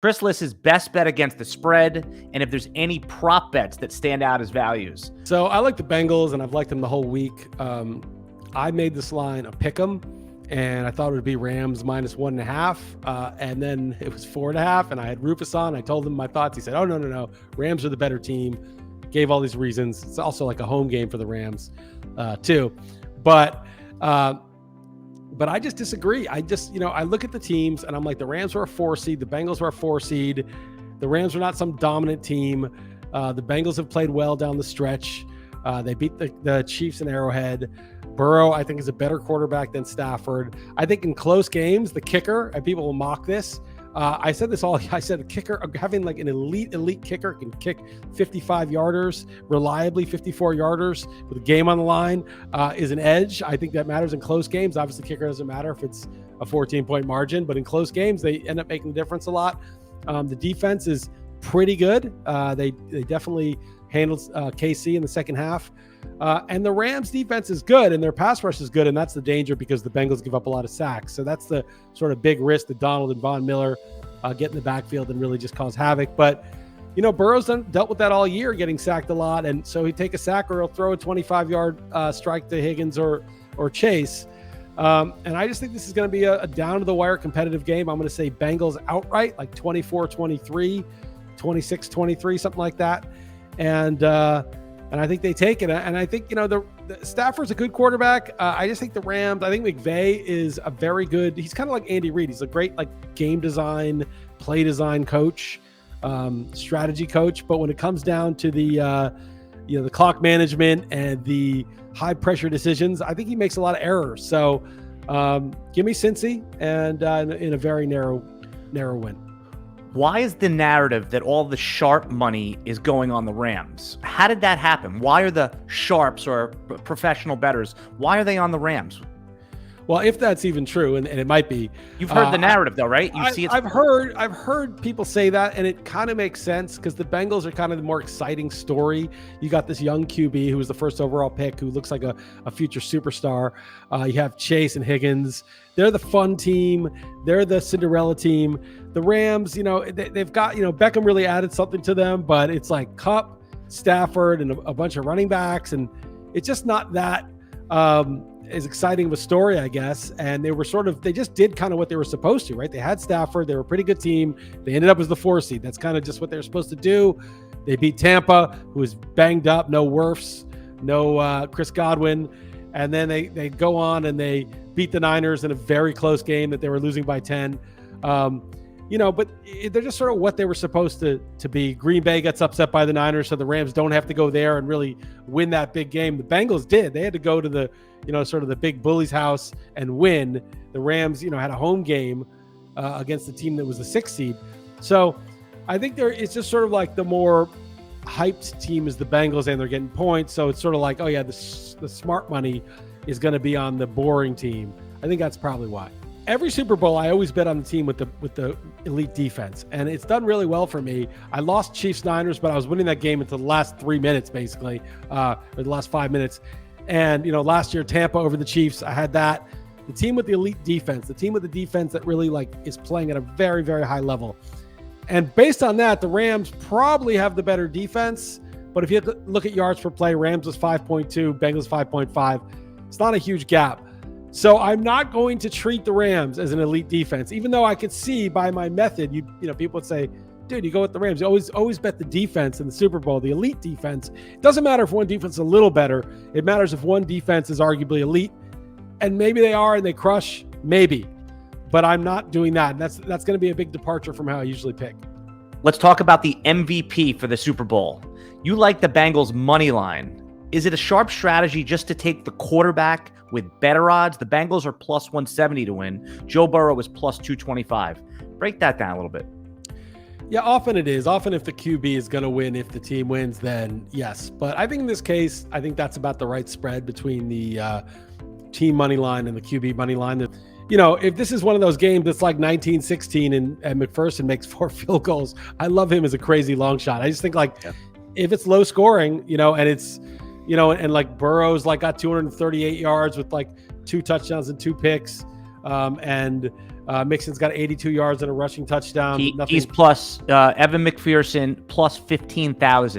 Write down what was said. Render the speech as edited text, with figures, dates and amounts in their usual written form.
Chris Liss's best bet against the spread, and if there's any prop bets that stand out as values. So I like the Bengals, and I've liked them the whole week. I made this line a pick 'em, and I thought it would be Rams -1.5, and then it was 4.5, and I had Rufus on. I told him my thoughts. He said, "Oh, no, Rams are the better team." Gave all these reasons. It's also like a home game for the Rams, too. But I just disagree. I look at the teams and I'm like, the Rams were a 4 seed. The Bengals were a 4 seed. The Rams are not some dominant team. The Bengals have played well down the stretch. They beat the Chiefs in Arrowhead. Burrow, I think, is a better quarterback than Stafford. I think in close games, the kicker, and people will mock this. I said the kicker, having like an elite kicker can kick 55-yarders, reliably 54-yarders with a game on the line, is an edge. I think that matters in close games. Obviously, kicker doesn't matter if it's a 14-point margin, but in close games, they end up making a difference a lot. The defense is pretty good. They definitely handled KC in the second half. And the Rams defense is good and their pass rush is good. And that's the danger because the Bengals give up a lot of sacks. So that's the sort of big risk that Donald and Von Miller get in the backfield and really just cause havoc. But, Burrow's dealt with that all year, getting sacked a lot. And so he'd take a sack or he'll throw a 25-yard strike to Higgins or Chase. And I just think this is going to be a down-to-the-wire competitive game. I'm going to say Bengals outright, like 24-23, 26-23, something like that. And I think they take it. And I think, the Stafford's a good quarterback. I just think the Rams, I think McVay is a very good, he's kind of like Andy Reid. He's a great game design, play design coach, strategy coach. But when it comes down to the clock management and the high pressure decisions, I think he makes a lot of errors. So give me Cincy and in a very narrow win. Why is the narrative that all the sharp money is going on the Rams? How did that happen? Why are the sharps or professional bettors, why are they on the Rams? Well, if that's even true, and it might be. You've heard the narrative, though, right? I've heard people say that, and it kind of makes sense because the Bengals are kind of the more exciting story. You got this young QB who was the first overall pick who looks like a future superstar. You have Chase and Higgins. They're the fun team. They're the Cinderella team. The Rams, they've got, Beckham really added something to them, but it's like Kupp, Stafford, and a bunch of running backs, and it's just not that as exciting of a story, I guess. And they just did kind of what they were supposed to, right? They had Stafford. They were a pretty good team. They ended up as the 4 seed. That's kind of just what they were supposed to do. They beat Tampa, who was banged up, no Wirfs, no Chris Godwin. And then they go on and they beat the Niners in a very close game that they were losing by 10. But they're just sort of what they were supposed to be. Green Bay gets upset by the Niners, so the Rams don't have to go there and really win that big game. The Bengals did. They had to go to the, sort of the big bully's house and win. The Rams, had a home game against the team that was the 6th seed. So I think it's just sort of like the more hyped team is the Bengals, and they're getting points. So it's sort of like, oh yeah, the smart money is going to be on the boring team. I think that's probably why. Every Super Bowl, I always bet on the team with the elite defense, and it's done really well for me. I lost Chiefs-Niners, but I was winning that game until the last 3 minutes, basically, or the last 5 minutes. And, last year, Tampa over the Chiefs, I had that. The team with the elite defense, the team with the defense that really, is playing at a very, very high level. And based on that, the Rams probably have the better defense. But if you look at yards per play, Rams was 5.2, Bengals 5.5. It's not a huge gap. So I'm not going to treat the Rams as an elite defense, even though I could see by my method, people would say, dude, you go with the Rams. You always bet the defense in the Super Bowl, the elite defense. It doesn't matter if one defense is a little better. It matters if one defense is arguably elite, and maybe they are and they crush, maybe. But I'm not doing that. And that's going to be a big departure from how I usually pick. Let's talk about the MVP for the Super Bowl. You like the Bengals money line. Is it a sharp strategy just to take the quarterback with better odds? The Bengals are plus 170 to win. Joe Burrow is plus 225. Break that down a little bit. Yeah, often it is. Often if the QB is going to win, if the team wins, then yes. But I think in this case, I think that's about the right spread between the team money line and the QB money line. If this is one of those games that's like 19-16 and McPherson makes 4 field goals, I love him as a crazy long shot. I just think if it's low scoring, and it's, and like Burrow's got 238 yards with 2 touchdowns and 2 picks. And Mixon's got 82 yards and a rushing touchdown. He's plus Evan McPherson plus 15,000.